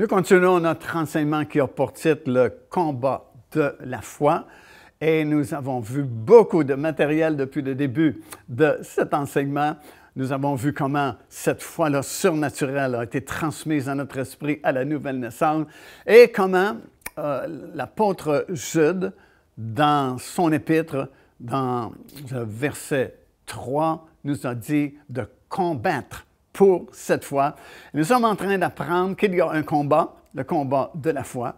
Nous continuons notre enseignement qui a pour titre le combat de la foi et nous avons vu beaucoup de matériel depuis le début de cet enseignement. Nous avons vu comment cette foi-là surnaturelle a été transmise à notre esprit à la nouvelle naissance et comment l'apôtre Jude, dans son épître, dans le verset 3, nous a dit de combattre pour cette foi. Nous sommes en train d'apprendre qu'il y a un combat, le combat de la foi.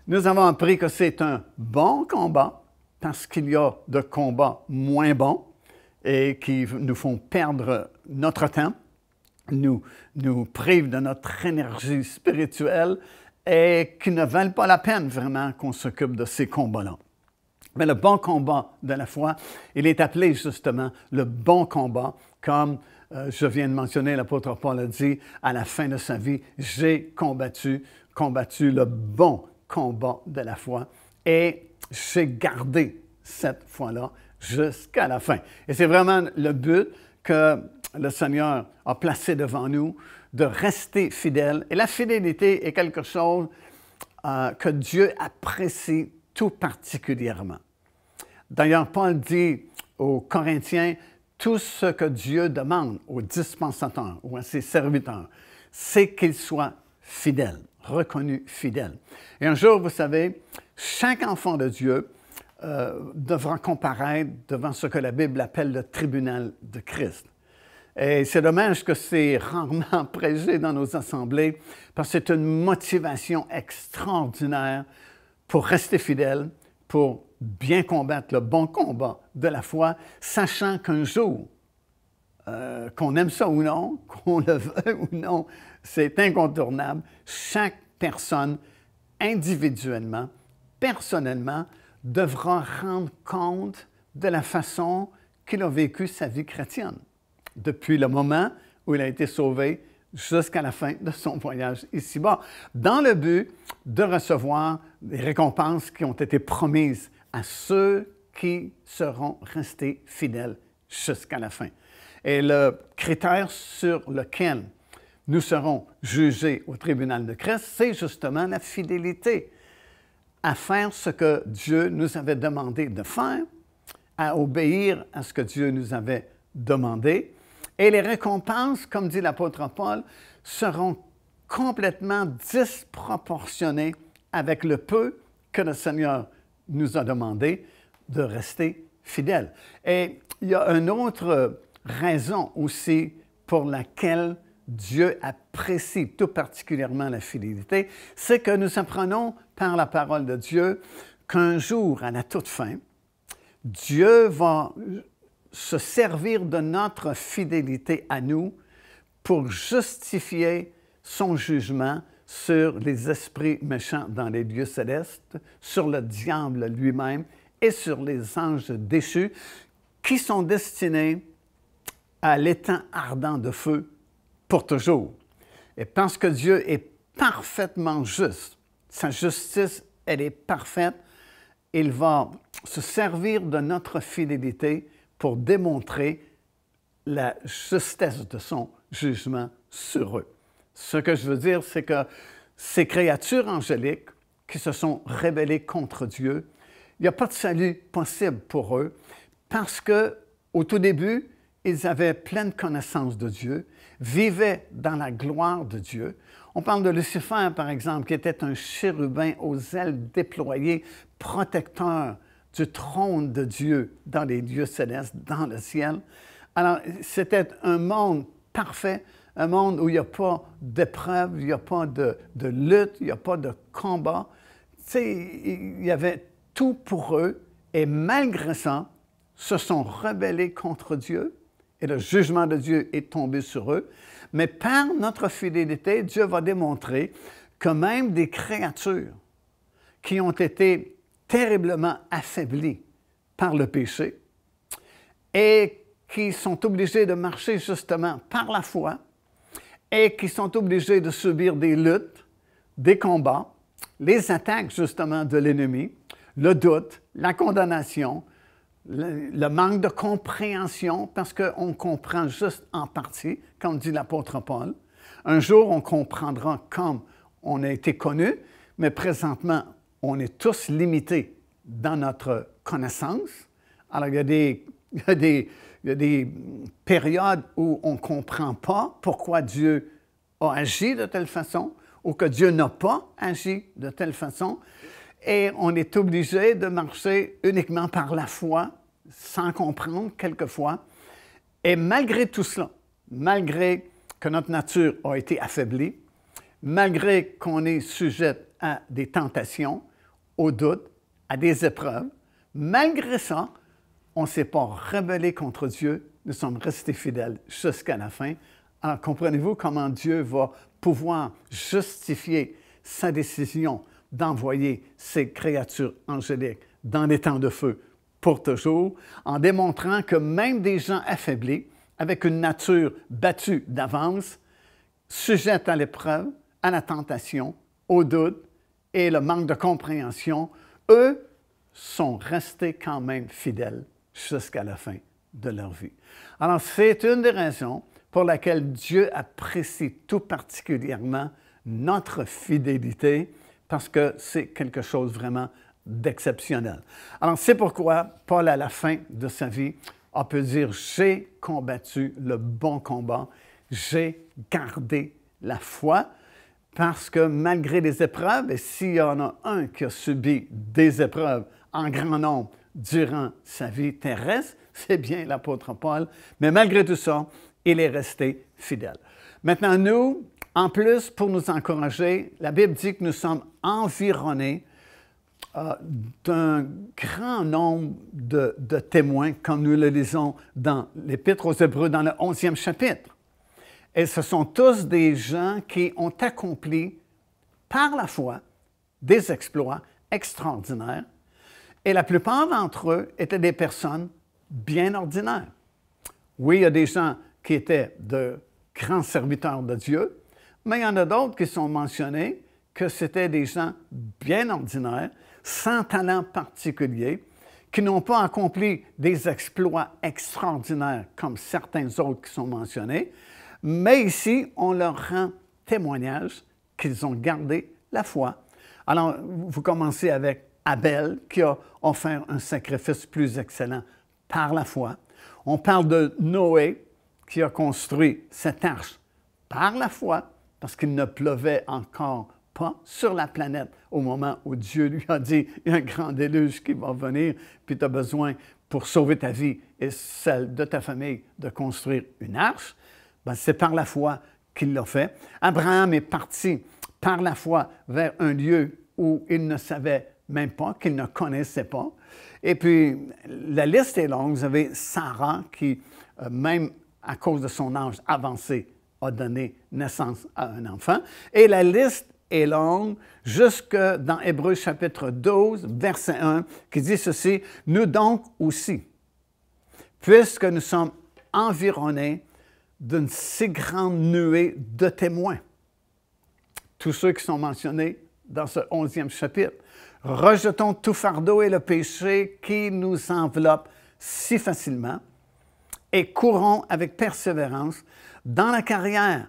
Nous avons appris que c'est un bon combat parce qu'il y a de combats moins bons et qui nous font perdre notre temps, nous privent de notre énergie spirituelle et qui ne valent pas la peine vraiment qu'on s'occupe de ces combats-là. Mais le bon combat de la foi, il est appelé justement le bon combat, comme je viens de mentionner, l'apôtre Paul a dit à la fin de sa vie, « J'ai combattu le bon combat de la foi et j'ai gardé cette foi-là jusqu'à la fin. » Et c'est vraiment le but que le Seigneur a placé devant nous, de rester fidèle. Et la fidélité est quelque chose que Dieu apprécie tout particulièrement. D'ailleurs, Paul dit aux Corinthiens, tout ce que Dieu demande aux dispensateurs ou à ses serviteurs, c'est qu'ils soient fidèles, reconnus fidèles. Et un jour, vous savez, chaque enfant de Dieu devra comparaître devant ce que la Bible appelle le tribunal de Christ. Et c'est dommage que c'est rarement prêché dans nos assemblées parce que c'est une motivation extraordinaire pour rester fidèle, pour bien combattre le bon combat de la foi, sachant qu'un jour, qu'on aime ça ou non, qu'on le veuille ou non, c'est incontournable. Chaque personne, individuellement, personnellement, devra rendre compte de la façon qu'il a vécu sa vie chrétienne, depuis le moment où il a été sauvé jusqu'à la fin de son voyage ici-bas, dans le but de recevoir des récompenses qui ont été promises à ceux qui seront restés fidèles jusqu'à la fin. Et le critère sur lequel nous serons jugés au tribunal de Christ, c'est justement la fidélité à faire ce que Dieu nous avait demandé de faire, à obéir à ce que Dieu nous avait demandé. Et les récompenses, comme dit l'apôtre Paul, seront complètement disproportionnées avec le peu que le Seigneur nous a demandé de rester fidèles. Et il y a une autre raison aussi pour laquelle Dieu apprécie tout particulièrement la fidélité, c'est que nous apprenons par la parole de Dieu qu'un jour, à la toute fin, Dieu va se servir de notre fidélité à nous pour justifier son jugement sur les esprits méchants dans les lieux célestes, sur le diable lui-même et sur les anges déchus qui sont destinés à l'étang ardent de feu pour toujours. Et parce que Dieu est parfaitement juste, sa justice, elle est parfaite, il va se servir de notre fidélité pour démontrer la justesse de son jugement sur eux. Ce que je veux dire, c'est que ces créatures angéliques qui se sont rebellées contre Dieu, il n'y a pas de salut possible pour eux parce qu'au tout début, ils avaient pleine connaissance de Dieu, vivaient dans la gloire de Dieu. On parle de Lucifer, par exemple, qui était un chérubin aux ailes déployées, protecteur du trône de Dieu dans les lieux célestes, dans le ciel. Alors, c'était un monde parfait, un monde où il n'y a pas d'épreuve, il n'y a pas de lutte, il n'y a pas de combat. Tu sais, il y avait tout pour eux et malgré ça, se sont rebellés contre Dieu et le jugement de Dieu est tombé sur eux. Mais par notre fidélité, Dieu va démontrer que même des créatures qui ont été terriblement affaiblies par le péché et qui sont obligés de marcher justement par la foi et qui sont obligés de subir des luttes, des combats, les attaques justement de l'ennemi, le doute, la condamnation, le manque de compréhension, parce qu'on comprend juste en partie, comme dit l'apôtre Paul. Un jour, on comprendra comme on a été connus, mais présentement, on est tous limités dans notre connaissance. Alors, il y a des périodes où on ne comprend pas pourquoi Dieu a agi de telle façon ou que Dieu n'a pas agi de telle façon. Et on est obligé de marcher uniquement par la foi, sans comprendre quelquefois. Et malgré tout cela, malgré que notre nature a été affaiblie, malgré qu'on est sujet à des tentations, aux doutes, à des épreuves, malgré ça, on ne s'est pas rebellé contre Dieu, nous sommes restés fidèles jusqu'à la fin. Alors, comprenez-vous comment Dieu va pouvoir justifier sa décision d'envoyer ses créatures angéliques dans les temps de feu pour toujours, en démontrant que même des gens affaiblis, avec une nature battue d'avance, sujettes à l'épreuve, à la tentation, au doute et le manque de compréhension, eux sont restés quand même fidèles jusqu'à la fin de leur vie. Alors, c'est une des raisons pour laquelle Dieu apprécie tout particulièrement notre fidélité, parce que c'est quelque chose vraiment d'exceptionnel. Alors, c'est pourquoi Paul, à la fin de sa vie, a pu dire « J'ai combattu le bon combat, j'ai gardé la foi », parce que malgré les épreuves, et s'il y en a un qui a subi des épreuves en grand nombre durant sa vie terrestre, c'est bien l'apôtre Paul, mais malgré tout ça, il est resté fidèle. Maintenant, nous, en plus, pour nous encourager, la Bible dit que nous sommes environnés d'un grand nombre de témoins, comme nous le lisons dans l'Épître aux Hébreux, dans le 11e chapitre. Et ce sont tous des gens qui ont accompli par la foi des exploits extraordinaires. Et la plupart d'entre eux étaient des personnes bien ordinaires. Oui, il y a des gens qui étaient de grands serviteurs de Dieu, mais il y en a d'autres qui sont mentionnés que c'était des gens bien ordinaires, sans talent particulier, qui n'ont pas accompli des exploits extraordinaires comme certains autres qui sont mentionnés, mais ici, on leur rend témoignage qu'ils ont gardé la foi. Alors, vous commencez avec Abel, qui a offert un sacrifice plus excellent par la foi. On parle de Noé, qui a construit cette arche par la foi, parce qu'il ne pleuvait encore pas sur la planète au moment où Dieu lui a dit « Il y a un grand déluge qui va venir, puis tu as besoin, pour sauver ta vie et celle de ta famille, de construire une arche. » Ben, c'est par la foi qu'il l'a fait. Abraham est parti par la foi vers un lieu où il ne savait même pas, qu'il ne connaissait pas. Et puis, la liste est longue. Vous avez Sarah qui, même à cause de son âge avancé, a donné naissance à un enfant. Et la liste est longue jusque dans Hébreux chapitre 12, verset 1, qui dit ceci, « Nous donc aussi, puisque nous sommes environnés d'une si grande nuée de témoins. » Tous ceux qui sont mentionnés dans ce 11e chapitre. « Rejetons tout fardeau et le péché qui nous enveloppe si facilement et courons avec persévérance dans la carrière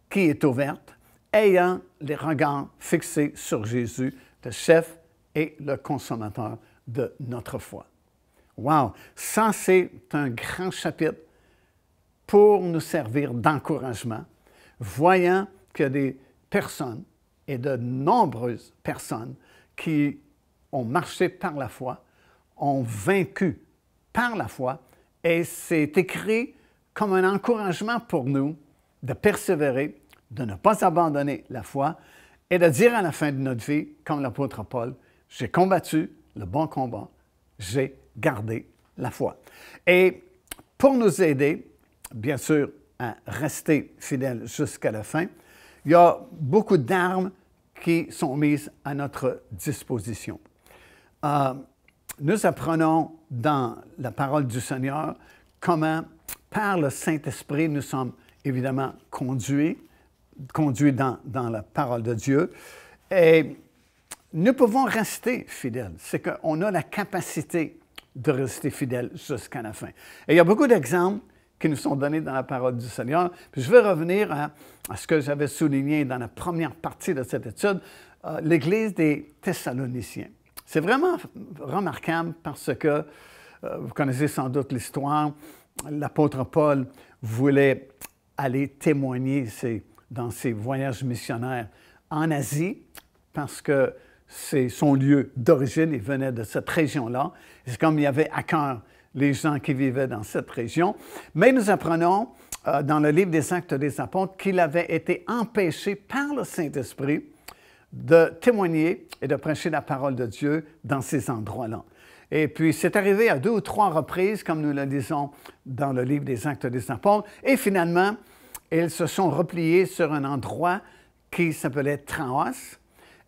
qui est ouverte, ayant les regards fixés sur Jésus, le chef et le consommateur de notre foi. » Wow! Ça, c'est un grand chapitre pour nous servir d'encouragement, voyant qu'il y a des personnes, et de nombreuses personnes, qui ont marché par la foi, ont vaincu par la foi, et c'est écrit comme un encouragement pour nous de persévérer, de ne pas abandonner la foi, et de dire à la fin de notre vie, comme l'apôtre Paul, « J'ai combattu le bon combat, j'ai gardé la foi. » Et pour nous aider, bien sûr, à rester fidèles jusqu'à la fin, il y a beaucoup d'armes qui sont mises à notre disposition. Nous apprenons dans la parole du Seigneur comment, par le Saint-Esprit, nous sommes évidemment conduits dans la parole de Dieu. Et nous pouvons rester fidèles. C'est qu'on a la capacité de rester fidèles jusqu'à la fin. Et il y a beaucoup d'exemples qui nous sont donnés dans la parole du Seigneur. Puis je vais revenir à ce que j'avais souligné dans la première partie de cette étude, l'Église des Thessaloniciens. C'est vraiment remarquable parce que, vous connaissez sans doute l'histoire, l'apôtre Paul voulait aller témoigner dans ses voyages missionnaires en Asie parce que c'est son lieu d'origine, il venait de cette région-là. C'est comme il y avait à cœur les gens qui vivaient dans cette région. Mais nous apprenons dans le livre des Actes des Apôtres qu'il avait été empêché par le Saint-Esprit de témoigner et de prêcher la parole de Dieu dans ces endroits-là. Et puis, c'est arrivé à 2 ou 3 reprises, comme nous le disons dans le livre des Actes des Apôtres. Et finalement, ils se sont repliés sur un endroit qui s'appelait Troas.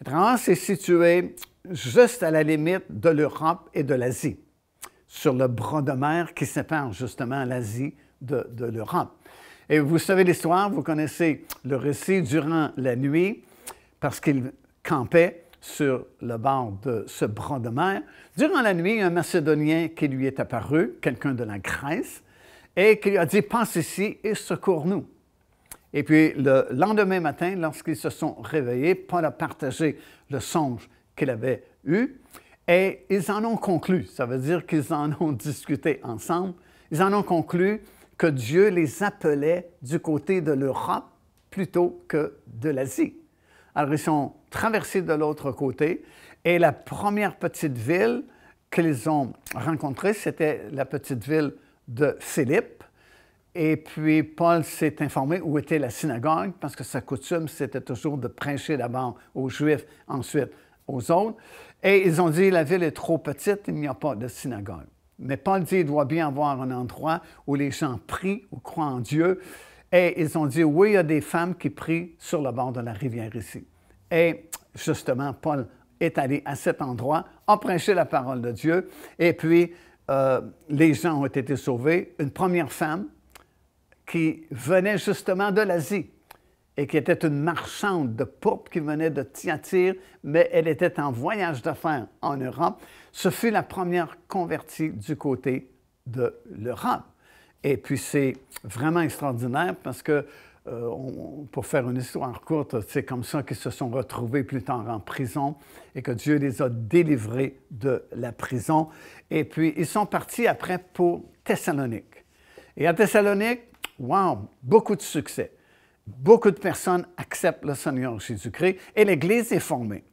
Troas est situé juste à la limite de l'Europe et de l'Asie, sur le bras de mer qui sépare justement l'Asie de l'Europe. Et vous savez l'histoire, vous connaissez le récit durant la nuit, parce qu'il campait sur le bord de ce bras de mer. Durant la nuit, un Macédonien qui lui est apparu, quelqu'un de la Grèce, et qui lui a dit « Passe ici et secours-nous ». Et puis, le lendemain matin, lorsqu'ils se sont réveillés, Paul a partagé le songe qu'il avait eu, et ils en ont conclu, ça veut dire qu'ils en ont discuté ensemble, ils en ont conclu que Dieu les appelait du côté de l'Europe plutôt que de l'Asie. Alors, ils sont traversés de l'autre côté et la première petite ville qu'ils ont rencontrée, c'était la petite ville de Philippe. Et puis, Paul s'est informé où était la synagogue parce que sa coutume, c'était toujours de prêcher d'abord aux Juifs, ensuite aux autres. Et ils ont dit, la ville est trop petite, il n'y a pas de synagogue. Mais Paul dit, il doit bien avoir un endroit où les gens prient ou croient en Dieu. Et ils ont dit, oui, il y a des femmes qui prient sur le bord de la rivière ici. Et justement, Paul est allé à cet endroit, a prêché la parole de Dieu, et puis les gens ont été sauvés. Une première femme qui venait justement de l'Asie et qui était une marchande de pourpre qui venait de Thyatire, mais elle était en voyage d'affaires en Europe. Ce fut la première convertie du côté de l'Europe. Et puis, c'est vraiment extraordinaire parce que, pour faire une histoire courte, c'est comme ça qu'ils se sont retrouvés plus tard en prison et que Dieu les a délivrés de la prison. Et puis, ils sont partis après pour Thessalonique. Et à Thessalonique, wow, beaucoup de succès. Beaucoup de personnes acceptent le Seigneur Jésus-Christ et l'Église est formée.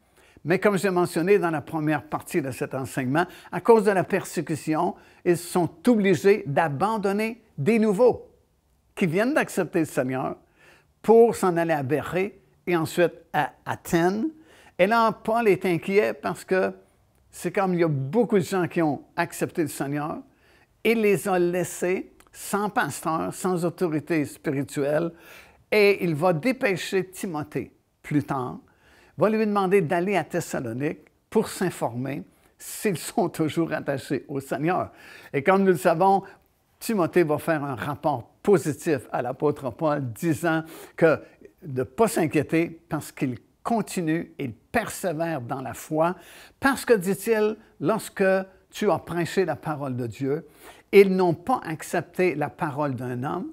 Mais comme j'ai mentionné dans la première partie de cet enseignement, à cause de la persécution, ils sont obligés d'abandonner des nouveaux qui viennent d'accepter le Seigneur pour s'en aller à Bérée et ensuite à Athènes. Et là, Paul est inquiet parce que c'est comme il y a beaucoup de gens qui ont accepté le Seigneur. Il les a laissés sans pasteur, sans autorité spirituelle, et il va dépêcher Timothée plus tard, va lui demander d'aller à Thessalonique pour s'informer s'ils sont toujours attachés au Seigneur. Et comme nous le savons, Timothée va faire un rapport positif à l'apôtre Paul, disant que de ne pas s'inquiéter parce qu'il continue, il persévère dans la foi, parce que, dit-il, lorsque tu as prêché la parole de Dieu, ils n'ont pas accepté la parole d'un homme,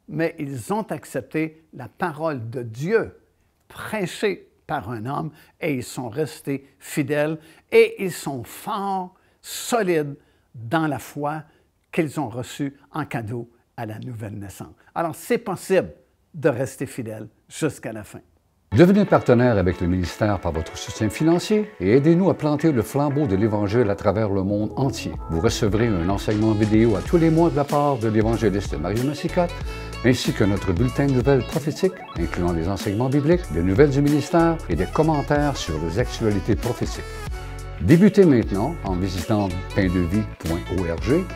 mais ils ont accepté la parole de Dieu, prêchée par un homme, et ils sont restés fidèles, et ils sont forts, solides dans la foi qu'ils ont reçue en cadeau à la nouvelle naissance. Alors, c'est possible de rester fidèle jusqu'à la fin. Devenez partenaire avec le ministère par votre soutien financier et aidez-nous à planter le flambeau de l'Évangile à travers le monde entier. Vous recevrez un enseignement vidéo à tous les mois de la part de l'évangéliste Mario Massicotte, ainsi que notre bulletin de nouvelles prophétiques, incluant des enseignements bibliques, des nouvelles du ministère et des commentaires sur les actualités prophétiques. Débutez maintenant en visitant paindevie.org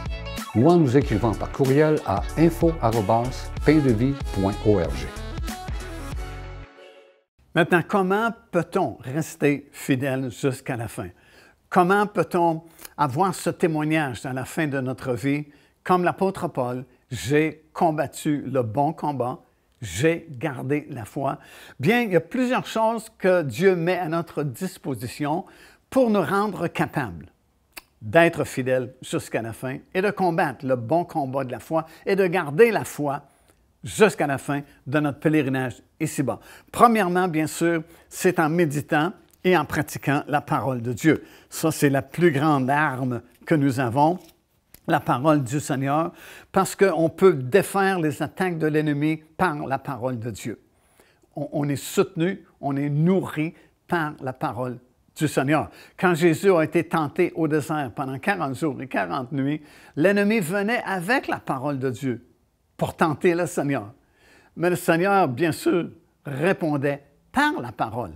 ou en nous écrivant par courriel à info@paindevie.org. Maintenant, comment peut-on rester fidèle jusqu'à la fin? Comment peut-on avoir ce témoignage dans la fin de notre vie? Comme l'apôtre Paul, j'ai combattu le bon combat, j'ai gardé la foi. Bien, il y a plusieurs choses que Dieu met à notre disposition pour nous rendre capables d'être fidèle jusqu'à la fin et de combattre le bon combat de la foi et de garder la foi jusqu'à la fin de notre pèlerinage ici-bas. Premièrement, bien sûr, c'est en méditant et en pratiquant la parole de Dieu. Ça, c'est la plus grande arme que nous avons, la parole du Seigneur, parce qu'on peut défaire les attaques de l'ennemi par la parole de Dieu. On est soutenu, on est nourri par la parole du Seigneur. Quand Jésus a été tenté au désert pendant 40 jours et 40 nuits, l'ennemi venait avec la parole de Dieu pour tenter le Seigneur. Mais le Seigneur, bien sûr, répondait par la parole.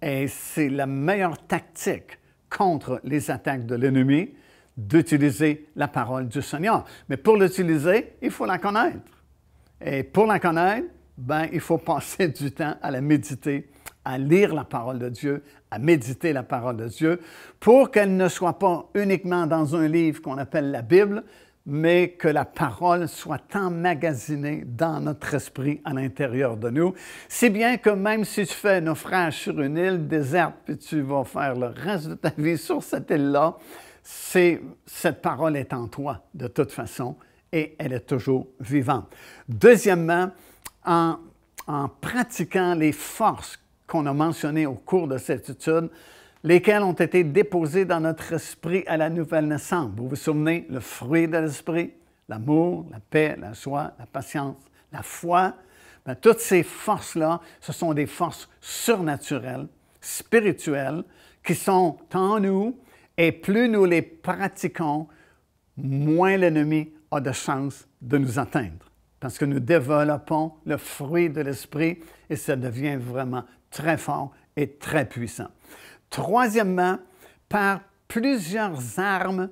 Et c'est la meilleure tactique contre les attaques de l'ennemi, d'utiliser la parole du Seigneur. Mais pour l'utiliser, il faut la connaître. Et pour la connaître, il faut passer du temps à la méditer, à lire la parole de Dieu, à méditer la parole de Dieu, pour qu'elle ne soit pas uniquement dans un livre qu'on appelle la Bible, mais que la parole soit emmagasinée dans notre esprit à l'intérieur de nous. Si bien que même si tu fais naufrage sur une île déserte, puis tu vas faire le reste de ta vie sur cette île-là, cette parole est en toi de toute façon et elle est toujours vivante. Deuxièmement, en pratiquant les forces qu'on a mentionnées au cours de cette étude, lesquelles ont été déposées dans notre esprit à la nouvelle naissance. Vous vous souvenez, le fruit de l'esprit, l'amour, la paix, la joie, la patience, la foi. Toutes ces forces-là, ce sont des forces surnaturelles, spirituelles, qui sont en nous, et plus nous les pratiquons, moins l'ennemi a de chances de nous atteindre. Parce que nous développons le fruit de l'esprit et ça devient vraiment très fort et très puissant. Troisièmement, par plusieurs armes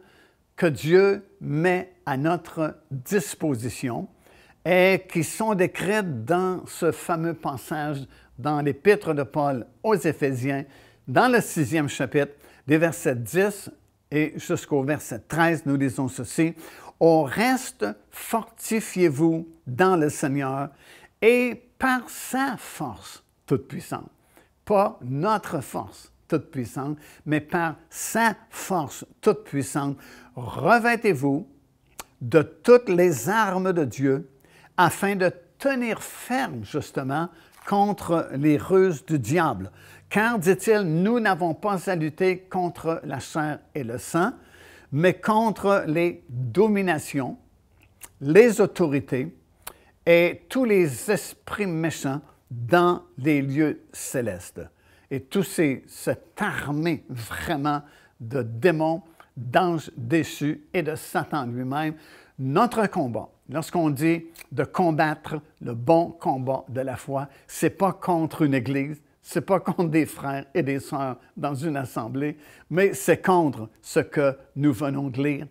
que Dieu met à notre disposition et qui sont décrites dans ce fameux passage dans l'Épître de Paul aux Éphésiens, dans le 6e chapitre, des versets 10 et jusqu'au verset 13, nous lisons ceci. « Au reste, fortifiez-vous dans le Seigneur et par sa force toute puissante. » Pas notre force toute puissante, mais par sa force toute puissante, revêtez-vous de toutes les armes de Dieu afin de tenir ferme, justement, contre les ruses du diable. Car, dit-il, nous n'avons pas à lutter contre la chair et le sang, mais contre les dominations, les autorités et tous les esprits méchants dans les lieux célestes. Et cette armée vraiment de démons, d'anges déchus et de Satan lui-même, notre combat, lorsqu'on dit de combattre le bon combat de la foi, ce n'est pas contre une église, ce n'est pas contre des frères et des sœurs dans une assemblée, mais c'est contre ce que nous venons de lire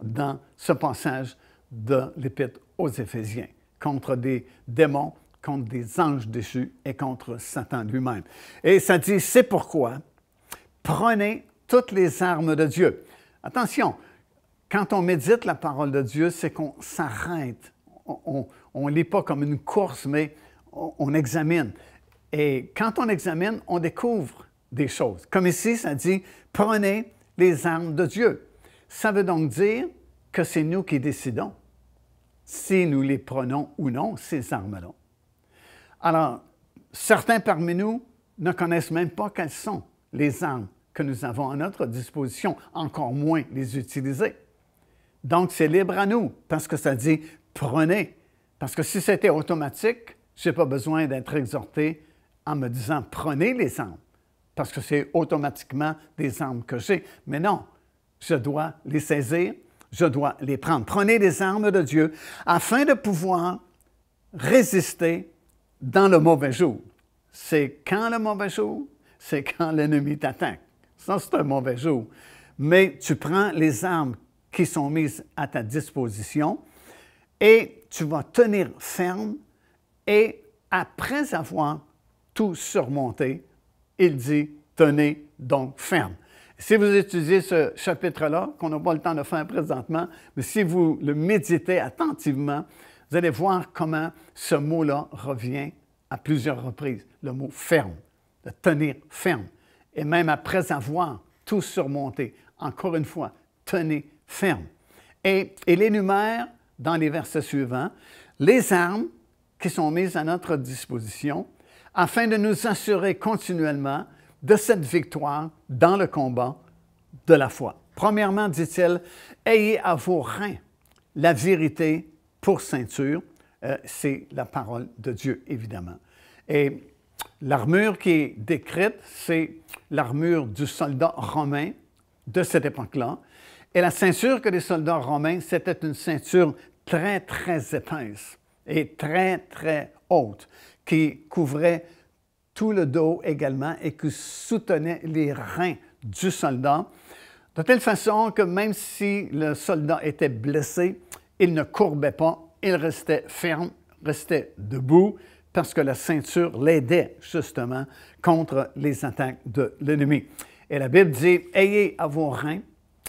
dans ce passage de l'Épître aux Éphésiens, contre des démons, contre des anges déchus et contre Satan lui-même. Et ça dit, c'est pourquoi prenez toutes les armes de Dieu. Attention, quand on médite la parole de Dieu, c'est qu'on s'arrête. On ne lit pas comme une course, mais on examine. Et quand on examine, on découvre des choses. Comme ici, ça dit, prenez les armes de Dieu. Ça veut donc dire que c'est nous qui décidons si nous les prenons ou non, ces armes-là. Alors, certains parmi nous ne connaissent même pas quelles sont les armes que nous avons à notre disposition, encore moins les utiliser. Donc, c'est libre à nous, parce que ça dit « prenez ». Parce que si c'était automatique, je n'ai pas besoin d'être exhorté en me disant « prenez les armes », parce que c'est automatiquement des armes que j'ai. Mais non, je dois les saisir, je dois les prendre. Prenez les armes de Dieu afin de pouvoir résister dans le mauvais jour. C'est quand le mauvais jour? C'est quand l'ennemi t'attaque. Ça, c'est un mauvais jour. Mais tu prends les armes qui sont mises à ta disposition et tu vas tenir ferme et après avoir tout surmonté, il dit, tenez donc ferme. Si vous étudiez ce chapitre-là, qu'on n'a pas le temps de faire présentement, mais si vous le méditez attentivement, vous allez voir comment ce mot-là revient à plusieurs reprises, le mot « ferme », de tenir ferme. Et même après avoir tout surmonté, encore une fois, tenez ferme. Et il énumère dans les versets suivants les armes qui sont mises à notre disposition afin de nous assurer continuellement de cette victoire dans le combat de la foi. Premièrement, dit-il, ayez à vos reins la vérité pour ceinture. C'est la parole de Dieu, évidemment. Et l'armure qui est décrite, c'est l'armure du soldat romain de cette époque-là. Et la ceinture que les soldats romains, c'était une ceinture très, très épaisse et très, très haute, qui couvrait tout le dos également et qui soutenait les reins du soldat, de telle façon que même si le soldat était blessé, il ne courbait pas, il restait ferme, restait debout, parce que la ceinture l'aidait justement contre les attaques de l'ennemi. Et la Bible dit, « Ayez à vos reins,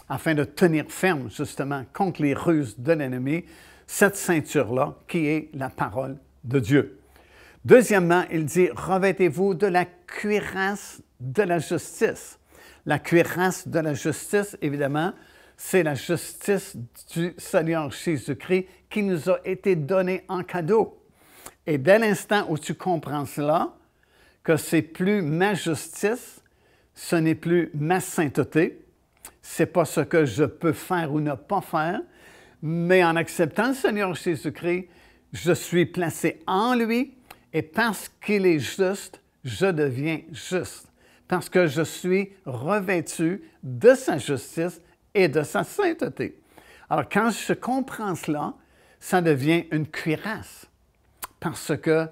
afin de tenir ferme justement contre les ruses de l'ennemi, cette ceinture-là qui est la parole de Dieu. » Deuxièmement, il dit, « Revêtez-vous de la cuirasse de la justice. » La cuirasse de la justice, évidemment, c'est la justice du Seigneur Jésus-Christ qui nous a été donnée en cadeau. Et dès l'instant où tu comprends cela, que c'est plus ma justice, ce n'est plus ma sainteté, c'est pas ce que je peux faire ou ne pas faire, mais en acceptant le Seigneur Jésus-Christ, je suis placé en lui et parce qu'il est juste, je deviens juste. Parce que je suis revêtu de sa justice et de sa sainteté. Alors, quand je comprends cela, ça devient une cuirasse. Parce que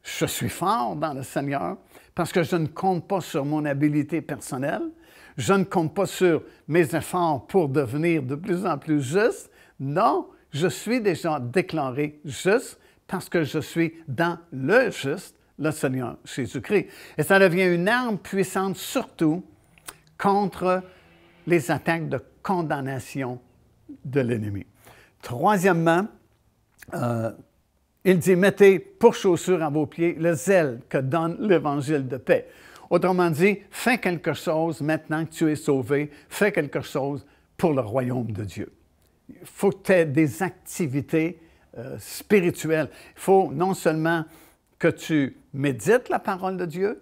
je suis fort dans le Seigneur, parce que je ne compte pas sur mon habileté personnelle, je ne compte pas sur mes efforts pour devenir de plus en plus juste. Non, je suis déjà déclaré juste parce que je suis dans le juste, le Seigneur Jésus-Christ. Et ça devient une arme puissante surtout contre les attaques de condamnation de l'ennemi. Troisièmement, il dit, mettez pour chaussure à vos pieds le zèle que donne l'Évangile de paix. Autrement dit, fais quelque chose maintenant que tu es sauvé, fais quelque chose pour le royaume de Dieu. Il faut que tu aies des activités spirituelles. Il faut non seulement que tu médites la parole de Dieu,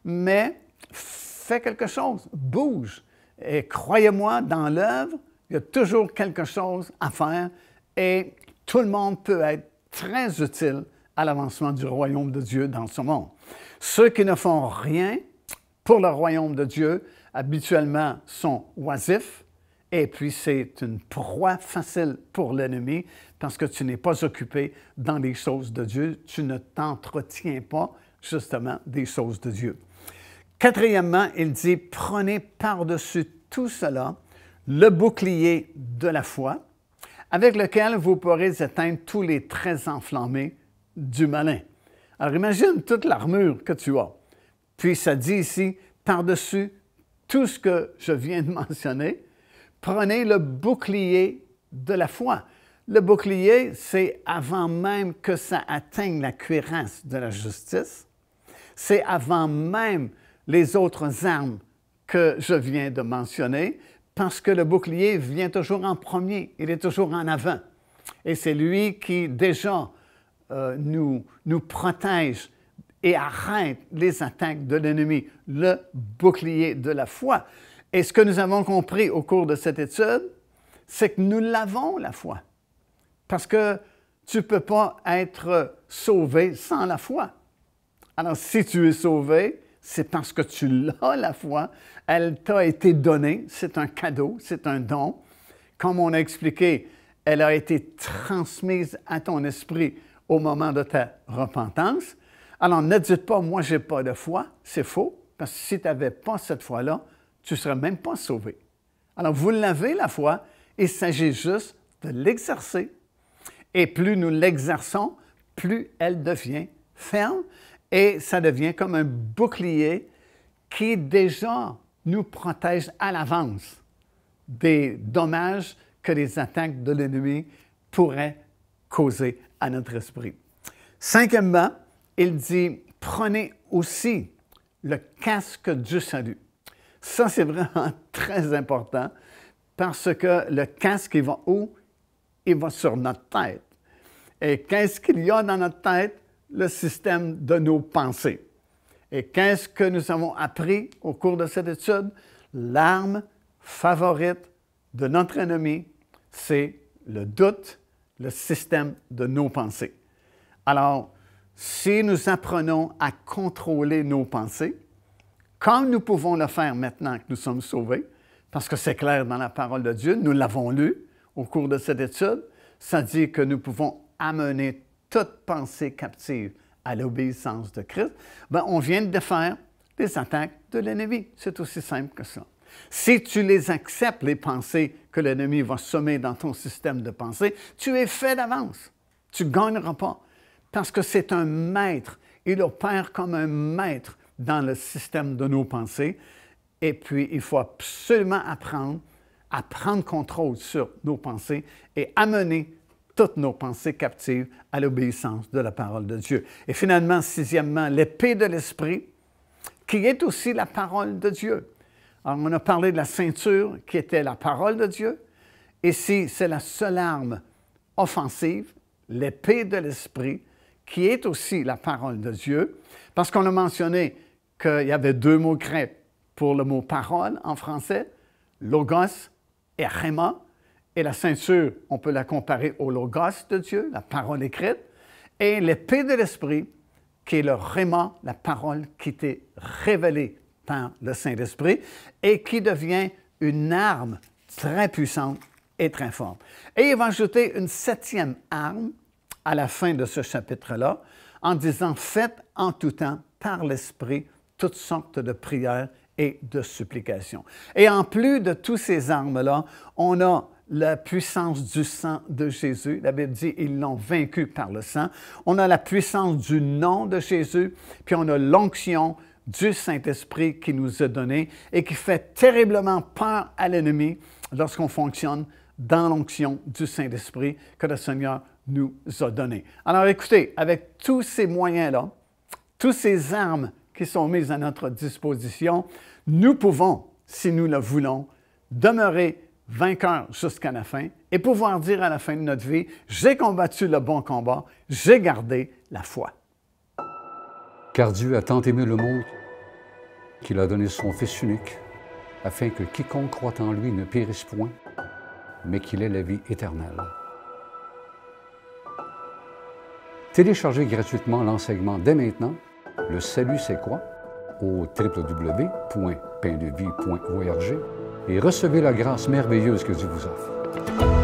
mais fais quelque chose, bouge. Et croyez-moi, dans l'œuvre, il y a toujours quelque chose à faire et tout le monde peut être très utile à l'avancement du royaume de Dieu dans ce monde. Ceux qui ne font rien pour le royaume de Dieu, habituellement, sont oisifs, et puis c'est une proie facile pour l'ennemi parce que tu n'es pas occupé dans les choses de Dieu, tu ne t'entretiens pas justement des choses de Dieu. Quatrièmement, il dit, prenez par-dessus tout cela le bouclier de la foi, avec lequel vous pourrez éteindre tous les traits enflammés du malin. Alors imagine toute l'armure que tu as. Puis ça dit ici, par-dessus tout ce que je viens de mentionner, prenez le bouclier de la foi. Le bouclier, c'est avant même que ça atteigne la cuirasse de la justice. C'est avant même les autres armes que je viens de mentionner, parce que le bouclier vient toujours en premier, il est toujours en avant. Et c'est lui qui déjà nous protège et arrête les attaques de l'ennemi, le bouclier de la foi. Et ce que nous avons compris au cours de cette étude, c'est que nous l'avons, la foi. Parce que tu ne peux pas être sauvé sans la foi. Alors, si tu es sauvé, c'est parce que tu l'as, la foi. Elle t'a été donnée, c'est un cadeau, c'est un don. Comme on a expliqué, elle a été transmise à ton esprit au moment de ta repentance. Alors, ne dites pas, moi, je n'ai pas de foi. C'est faux, parce que si tu n'avais pas cette foi-là, tu ne serais même pas sauvé. Alors, vous l'avez, la foi, il s'agit juste de l'exercer. Et plus nous l'exerçons, plus elle devient ferme et ça devient comme un bouclier qui déjà nous protège à l'avance des dommages que les attaques de l'ennemi pourraient causer à notre esprit. Cinquièmement, il dit, prenez aussi le casque du salut. Ça, c'est vraiment très important Parce que le casque, il va où? Il va sur notre tête. Et qu'est-ce qu'il y a dans notre tête? Le système de nos pensées. Et qu'est-ce que nous avons appris au cours de cette étude? L'arme favorite de notre ennemi, c'est le doute, le système de nos pensées. Alors, si nous apprenons à contrôler nos pensées, comme nous pouvons le faire maintenant que nous sommes sauvés, parce que c'est clair dans la parole de Dieu, nous l'avons lu au cours de cette étude, ça dit que nous pouvons amener toute pensée captive à l'obéissance de Christ, bien, on vient de défaire les attaques de l'ennemi. C'est aussi simple que ça. Si tu les acceptes, les pensées que l'ennemi va semer dans ton système de pensée, tu es fait d'avance. Tu ne gagneras pas. Parce que c'est un maître. Il opère comme un maître dans le système de nos pensées. Et puis, il faut absolument apprendre à prendre contrôle sur nos pensées et amener toutes nos pensées captives à l'obéissance de la parole de Dieu. Et finalement, sixièmement, l'épée de l'Esprit, qui est aussi la parole de Dieu. Alors, on a parlé de la ceinture qui était la parole de Dieu. Ici, c'est la seule arme offensive, l'épée de l'Esprit, qui est aussi la parole de Dieu, parce qu'on a mentionné qu'il y avait deux mots grecs pour le mot parole en français, logos et rhéma, et la ceinture, on peut la comparer au logos de Dieu, la parole écrite, et l'épée de l'Esprit, qui est le rhéma, la parole qui était révélée par le Saint-Esprit et qui devient une arme très puissante et très forte. Et il va ajouter une septième arme à la fin de ce chapitre-là, en disant « Faites en tout temps par l'Esprit toutes sortes de prières et de supplications. » Et en plus de toutes ces armes-là, on a la puissance du sang de Jésus. La Bible dit « Ils l'ont vaincu par le sang ». On a la puissance du nom de Jésus, puis on a l'onction du Saint-Esprit qui nous est donné et qui fait terriblement peur à l'ennemi lorsqu'on fonctionne dans l'onction du Saint-Esprit que le Seigneur nous a donné. Alors écoutez, avec tous ces moyens-là, toutes ces armes qui sont mises à notre disposition, nous pouvons, si nous le voulons, demeurer vainqueurs jusqu'à la fin et pouvoir dire à la fin de notre vie, j'ai combattu le bon combat, j'ai gardé la foi. Car Dieu a tant aimé le monde qu'il a donné son Fils unique, afin que quiconque croit en lui ne périsse point, mais qu'il ait la vie éternelle. Téléchargez gratuitement l'enseignement dès maintenant. Le salut, c'est quoi? Au www.paindevie.org et recevez la grâce merveilleuse que Dieu vous offre.